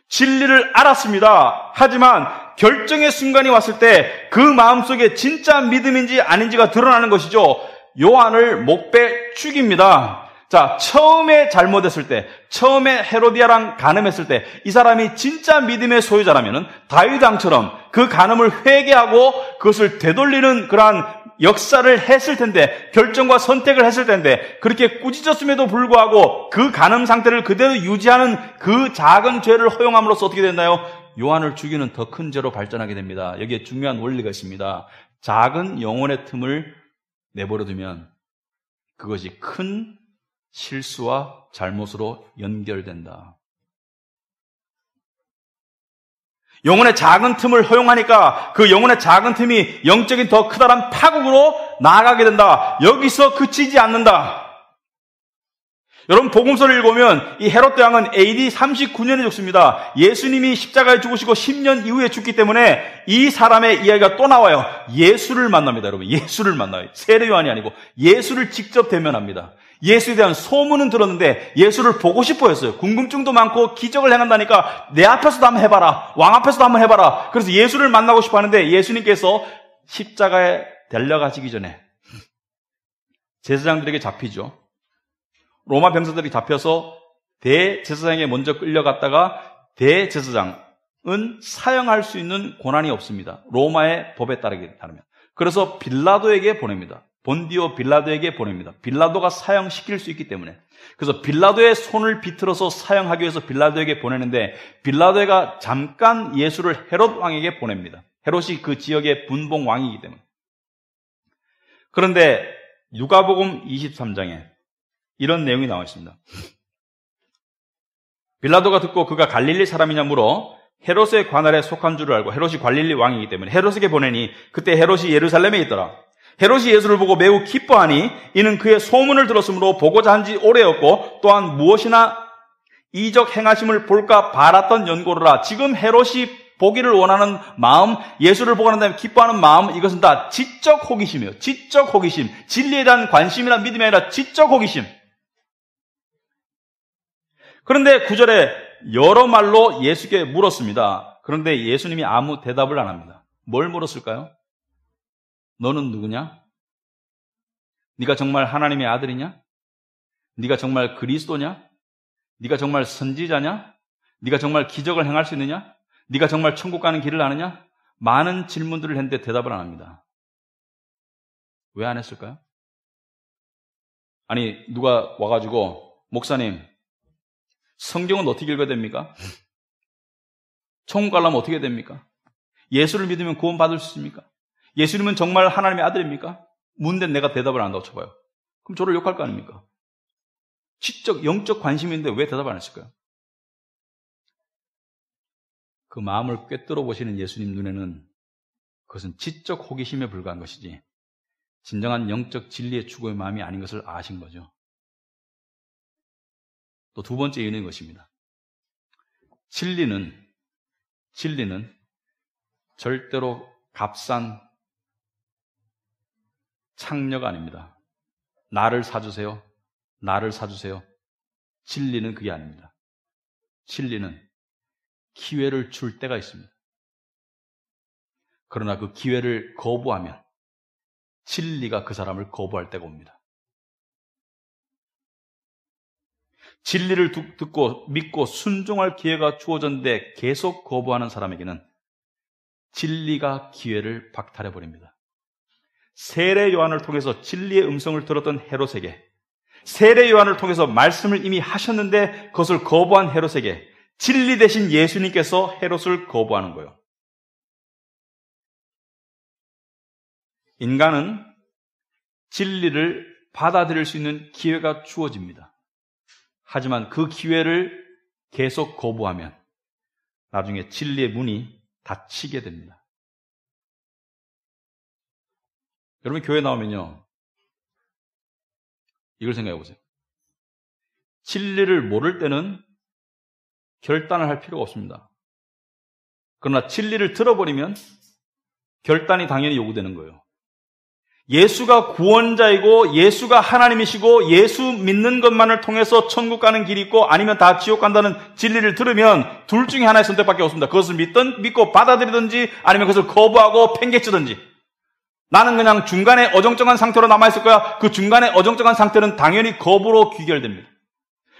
진리를 알았습니다. 하지만 결정의 순간이 왔을 때 그 마음속에 진짜 믿음인지 아닌지가 드러나는 것이죠. 요한을 목배 죽입니다. 자, 처음에 잘못했을 때, 처음에 헤로디아랑 간음했을 때 이 사람이 진짜 믿음의 소유자라면 다윗 왕처럼 그 간음을 회개하고 그것을 되돌리는 그러한 역사를 했을 텐데, 결정과 선택을 했을 텐데, 그렇게 꾸짖었음에도 불구하고 그 간음 상태를 그대로 유지하는 그 작은 죄를 허용함으로써 어떻게 됐나요? 요한을 죽이는 더 큰 죄로 발전하게 됩니다. 여기에 중요한 원리가 있습니다. 작은 영혼의 틈을 내버려두면 그것이 큰 실수와 잘못으로 연결된다. 영혼의 작은 틈을 허용하니까 그 영혼의 작은 틈이 영적인 더 크다란 파국으로 나아가게 된다. 여기서 그치지 않는다. 여러분, 복음서를 읽으면 이 헤롯 왕은 AD 39년에 죽습니다. 예수님이 십자가에 죽으시고 10년 이후에 죽기 때문에 이 사람의 이야기가 또 나와요. 예수를 만납니다, 여러분. 예수를 만나요. 세례 요한이 아니고 예수를 직접 대면합니다. 예수에 대한 소문은 들었는데 예수를 보고 싶어 했어요. 궁금증도 많고 기적을 행한다니까 내 앞에서도 한번 해봐라. 왕 앞에서도 한번 해봐라. 그래서 예수를 만나고 싶어 하는데 예수님께서 십자가에 달려가시기 전에 제사장들에게 잡히죠. 로마 병사들이 잡혀서 대제사장에게 먼저 끌려갔다가 대제사장은 사형할 수 있는 권한이 없습니다. 로마의 법에 따르면. 그래서 빌라도에게 보냅니다. 본디오 빌라도에게 보냅니다. 빌라도가 사형시킬 수 있기 때문에. 그래서 빌라도의 손을 비틀어서 사형하기 위해서 빌라도에게 보내는데 빌라도가 잠깐 예수를 헤롯 왕에게 보냅니다. 헤롯이 그 지역의 분봉 왕이기 때문에. 그런데 누가복음 23장에 이런 내용이 나와 있습니다. 빌라도가 듣고 그가 갈릴리 사람이냐 물어 헤롯의 관할에 속한 줄을 알고, 헤롯이 갈릴리 왕이기 때문에 헤롯에게 보내니 그때 헤롯이 예루살렘에 있더라. 헤롯이 예수를 보고 매우 기뻐하니 이는 그의 소문을 들었으므로 보고자 한 지 오래였고 또한 무엇이나 이적 행하심을 볼까 바랐던 연고로라. 지금 헤롯이 보기를 원하는 마음, 예수를 보고 난 다음에 기뻐하는 마음, 이것은 다 지적 호기심이에요. 지적 호기심. 진리에 대한 관심이나 믿음이 아니라 지적 호기심. 그런데 9절에 여러 말로 예수께 물었습니다. 그런데 예수님이 아무 대답을 안 합니다. 뭘 물었을까요? 너는 누구냐? 네가 정말 하나님의 아들이냐? 네가 정말 그리스도냐? 네가 정말 선지자냐? 네가 정말 기적을 행할 수 있느냐? 네가 정말 천국 가는 길을 아느냐? 많은 질문들을 했는데 대답을 안 합니다. 왜 안 했을까요? 아니, 누가 와가지고 목사님, 성경은 어떻게 읽어야 됩니까? 천국 가려면 어떻게 해야 됩니까? 예수를 믿으면 구원 받을 수 있습니까? 예수님은 정말 하나님의 아들입니까? 묻는데 내가 대답을 안 한다고 쳐봐요. 그럼 저를 욕할 거 아닙니까? 지적, 영적 관심이 있는데 왜 대답 안 했을까요? 그 마음을 꿰뚫어 보시는 예수님 눈에는 그것은 지적 호기심에 불과한 것이지 진정한 영적 진리의 추구의 마음이 아닌 것을 아신 거죠. 또 두 번째 이유는 것입니다. 진리는 절대로 값싼 창녀가 아닙니다. 나를 사주세요. 나를 사주세요. 진리는 그게 아닙니다. 진리는 기회를 줄 때가 있습니다. 그러나 그 기회를 거부하면 진리가 그 사람을 거부할 때가 옵니다. 진리를 듣고 믿고 순종할 기회가 주어졌는데 계속 거부하는 사람에게는 진리가 기회를 박탈해버립니다. 세례 요한을 통해서 진리의 음성을 들었던 헤롯에게, 세례 요한을 통해서 말씀을 이미 하셨는데 그것을 거부한 헤롯에게 진리 대신 예수님께서 헤롯을 거부하는 거예요. 인간은 진리를 받아들일 수 있는 기회가 주어집니다. 하지만 그 기회를 계속 거부하면 나중에 진리의 문이 닫히게 됩니다. 여러분 교회 나오면요, 이걸 생각해 보세요. 진리를 모를 때는 결단을 할 필요가 없습니다. 그러나 진리를 들어버리면 결단이 당연히 요구되는 거예요. 예수가 구원자이고 예수가 하나님이시고 예수 믿는 것만을 통해서 천국 가는 길이 있고 아니면 다 지옥 간다는 진리를 들으면 둘 중에 하나의 선택밖에 없습니다. 그것을 믿고 받아들이든지 아니면 그것을 거부하고 팽개치든지. 나는 그냥 중간에 어정쩡한 상태로 남아있을 거야. 그 중간에 어정쩡한 상태는 당연히 거부로 귀결됩니다.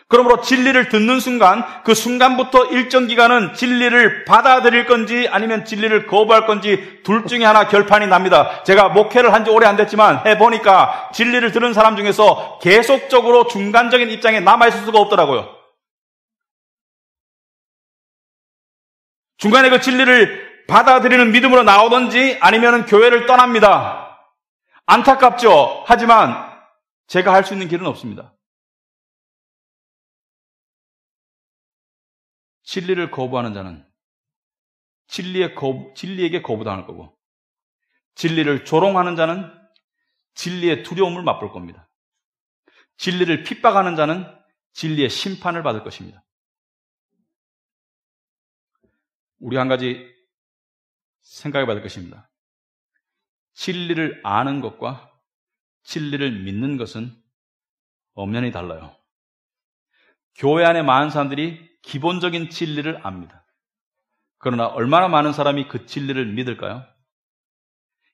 그러므로 진리를 듣는 순간, 그 순간부터 일정 기간은 진리를 받아들일 건지 아니면 진리를 거부할 건지 둘 중에 하나 결판이 납니다. 제가 목회를 한 지 오래 안 됐지만 해보니까 진리를 들은 사람 중에서 계속적으로 중간적인 입장에 남아있을 수가 없더라고요. 중간에 그 진리를 받아들이는 믿음으로 나오든지 아니면 교회를 떠납니다. 안타깝죠. 하지만 제가 할 수 있는 길은 없습니다. 진리를 거부하는 자는 진리에게 거부당할 거고, 진리를 조롱하는 자는 진리의 두려움을 맛볼 겁니다. 진리를 핍박하는 자는 진리의 심판을 받을 것입니다. 우리 한 가지 생각해 봐야 될 것입니다. 진리를 아는 것과 진리를 믿는 것은 엄연히 달라요. 교회 안에 많은 사람들이 기본적인 진리를 압니다. 그러나 얼마나 많은 사람이 그 진리를 믿을까요?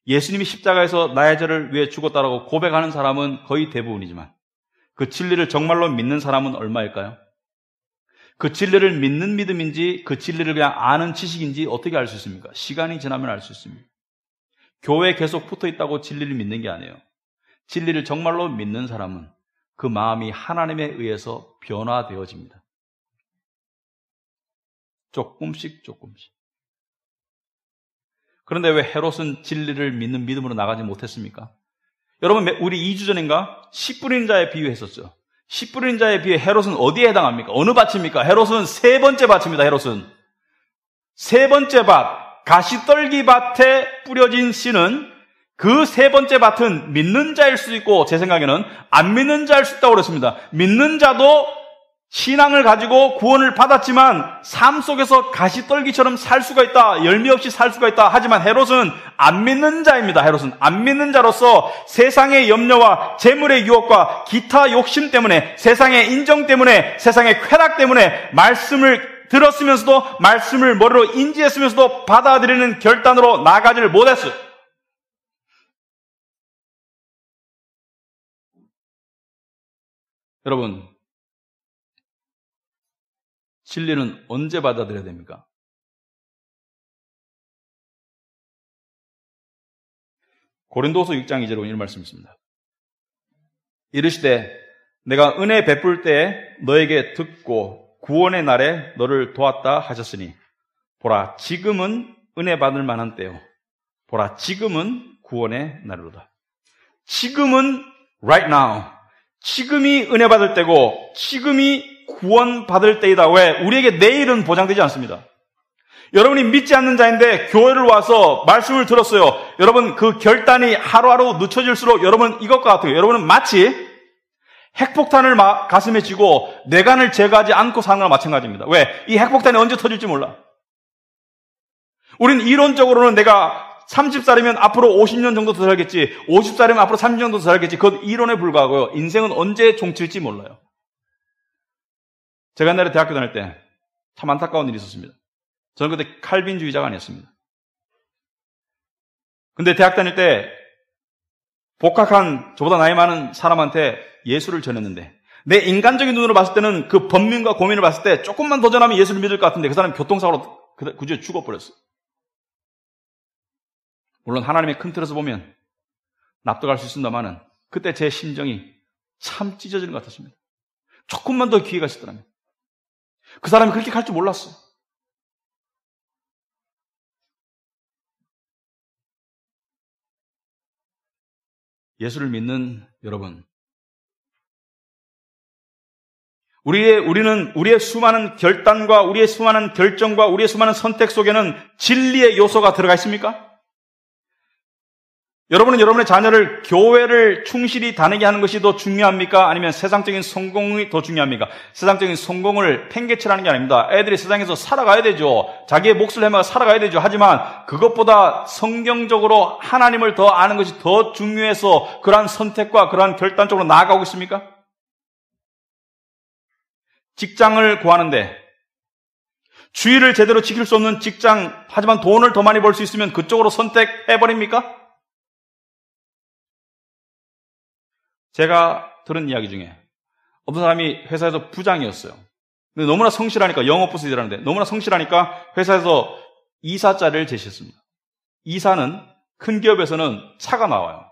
예수님이 십자가에서 나의 죄를 위해 죽었다라고 고백하는 사람은 거의 대부분이지만 그 진리를 정말로 믿는 사람은 얼마일까요? 그 진리를 믿는 믿음인지 그 진리를 그냥 아는 지식인지 어떻게 알 수 있습니까? 시간이 지나면 알 수 있습니다. 교회에 계속 붙어 있다고 진리를 믿는 게 아니에요. 진리를 정말로 믿는 사람은 그 마음이 하나님에 의해서 변화되어집니다. 조금씩. 그런데 왜 헤롯은 진리를 믿는 믿음으로 나가지 못했습니까? 여러분, 우리 2주 전인가 10 뿌리는 자에 비유했었죠. 10 뿌리는 자에 비해 헤롯은 어디에 해당합니까? 어느 밭입니까? 헤롯은 세 번째 밭입니다. 헤롯은 세 번째 밭, 가시떨기 밭에 뿌려진 씨는 그 세 번째 밭은 믿는 자일 수도 있고 제 생각에는 안 믿는 자일 수 있다고 그랬습니다. 믿는 자도 신앙을 가지고 구원을 받았지만 삶 속에서 가시떨기처럼 살 수가 있다. 열매 없이 살 수가 있다. 하지만 헤롯은 안 믿는 자입니다. 헤롯은 안 믿는 자로서 세상의 염려와 재물의 유혹과 기타 욕심 때문에, 세상의 인정 때문에, 세상의 쾌락 때문에 말씀을 들었으면서도 말씀을 머리로 인지했으면서도 받아들이는 결단으로 나아가지를 못했어요. 여러분, 진리는 언제 받아들여야 됩니까? 고린도서 6장 2절로 이런 말씀이 있습니다. 이르시되 내가 은혜 베풀 때에 너에게 듣고 구원의 날에 너를 도왔다 하셨으니 보라 지금은 은혜 받을 만한 때요. 보라 지금은 구원의 날이로다. 지금은 right now. 지금이 은혜 받을 때고 지금이 구원 받을 때이다. 왜? 우리에게 내일은 보장되지 않습니다. 여러분이 믿지 않는 자인데 교회를 와서 말씀을 들었어요. 여러분 그 결단이 하루하루 늦춰질수록 여러분 이것과 같아요. 여러분은 마치 핵폭탄을 가슴에 쥐고 뇌관을 제거하지 않고 사는 거랑 마찬가지입니다. 왜? 이 핵폭탄이 언제 터질지 몰라. 우린 이론적으로는 내가 30살이면 앞으로 50년 정도 더 살겠지, 50살이면 앞으로 30년 정도 더 살겠지. 그건 이론에 불과하고요. 인생은 언제 종칠지 몰라요. 제가 옛날에 대학교 다닐 때 참 안타까운 일이 있었습니다. 저는 그때 칼빈주의자가 아니었습니다. 근데 대학 다닐 때 복학한 저보다 나이 많은 사람한테 예수를 전했는데 내 인간적인 눈으로 봤을 때는 그 번민과 고민을 봤을 때 조금만 도전하면 예수를 믿을 것 같은데 그 사람이 교통사고로 그 주에 죽어버렸어요. 물론 하나님의 큰 틀에서 보면 납득할 수 있습니다만은 그때 제 심정이 참 찢어지는 것 같았습니다. 조금만 더 기회가 있었더라면. 그 사람이 그렇게 갈 줄 몰랐어요. 예수를 믿는 여러분, 우리는 우리의 수많은 결단과 우리의 수많은 결정과 우리의 수많은 선택 속에는 진리의 요소가 들어가 있습니까? 여러분은 여러분의 자녀를 교회를 충실히 다니게 하는 것이 더 중요합니까? 아니면 세상적인 성공이 더 중요합니까? 세상적인 성공을 팽개치라는 게 아닙니다. 애들이 세상에서 살아가야 되죠. 자기의 몫을 해마가 살아가야 되죠. 하지만 그것보다 성경적으로 하나님을 더 아는 것이 더 중요해서 그러한 선택과 그러한 결단 쪽으로 나아가고 있습니까? 직장을 구하는데 주의를 제대로 지킬 수 없는 직장, 하지만 돈을 더 많이 벌 수 있으면 그쪽으로 선택해버립니까? 제가 들은 이야기 중에 어떤 사람이 회사에서 부장이었어요. 근데 너무나 성실하니까, 영업부서 일하는데 너무나 성실하니까 회사에서 이사 자리를 제시했습니다. 이사는 큰 기업에서는 차가 나와요.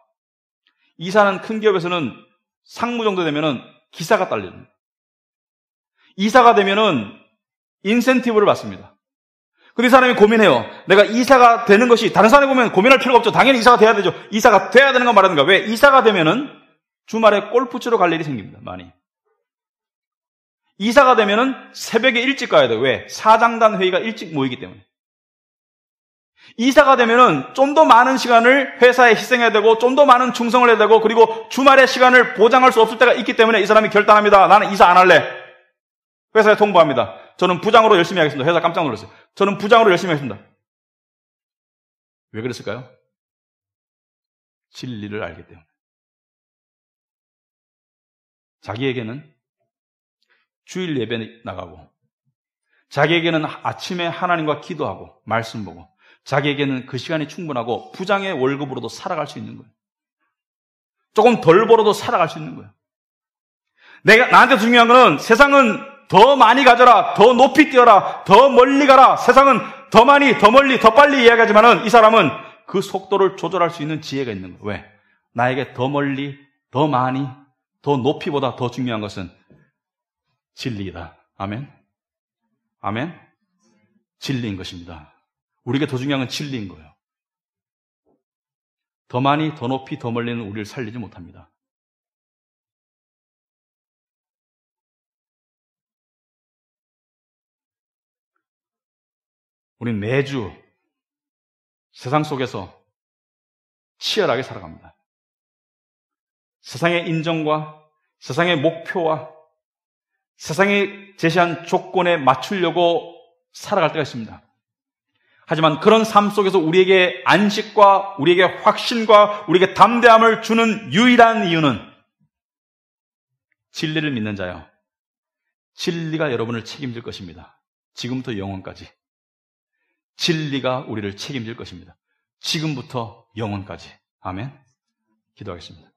이사는 큰 기업에서는 상무 정도 되면은 기사가 딸립니다. 이사가 되면은 인센티브를 받습니다. 근데 이 사람이 고민해요. 내가 이사가 되는 것이, 다른 사람이 보면 고민할 필요가 없죠. 당연히 이사가 돼야 되죠. 이사가 돼야 되는 건 말하는가? 왜? 이사가 되면은 주말에 골프 치러 갈 일이 생깁니다. 많이. 이사가 되면은 새벽에 일찍 가야 돼요. 왜? 사장단 회의가 일찍 모이기 때문에. 이사가 되면은 좀 더 많은 시간을 회사에 희생해야 되고 좀 더 많은 충성을 해야 되고 그리고 주말의 시간을 보장할 수 없을 때가 있기 때문에 이 사람이 결단합니다. 나는 이사 안 할래. 회사에 통보합니다. 저는 부장으로 열심히 하겠습니다. 회사 깜짝 놀랐어요. 저는 부장으로 열심히 하겠습니다. 왜 그랬을까요? 진리를 알기 때문에. 자기에게는 주일 예배 나가고, 자기에게는 아침에 하나님과 기도하고 말씀 보고, 자기에게는 그 시간이 충분하고 부장의 월급으로도 살아갈 수 있는 거예요. 조금 덜 벌어도 살아갈 수 있는 거예요. 나한테 중요한 거는 세상은 더 많이 가져라, 더 높이 뛰어라, 더 멀리 가라. 세상은 더 많이, 더 멀리, 더 빨리 이야기하지만은 이 사람은 그 속도를 조절할 수 있는 지혜가 있는 거예요. 왜? 나에게 더 멀리, 더 많이, 더 높이보다 더 중요한 것은 진리이다. 아멘? 아멘? 진리인 것입니다. 우리에게 더 중요한 건 진리인 거예요. 더 많이, 더 높이, 더 멀리는 우리를 살리지 못합니다. 우리는 매주 세상 속에서 치열하게 살아갑니다. 세상의 인정과 세상의 목표와 세상이 제시한 조건에 맞추려고 살아갈 때가 있습니다. 하지만 그런 삶 속에서 우리에게 안식과 우리에게 확신과 우리에게 담대함을 주는 유일한 이유는 진리를 믿는 자요. 진리가 여러분을 책임질 것입니다. 지금부터 영원까지. 진리가 우리를 책임질 것입니다. 지금부터 영원까지. 아멘. 기도하겠습니다.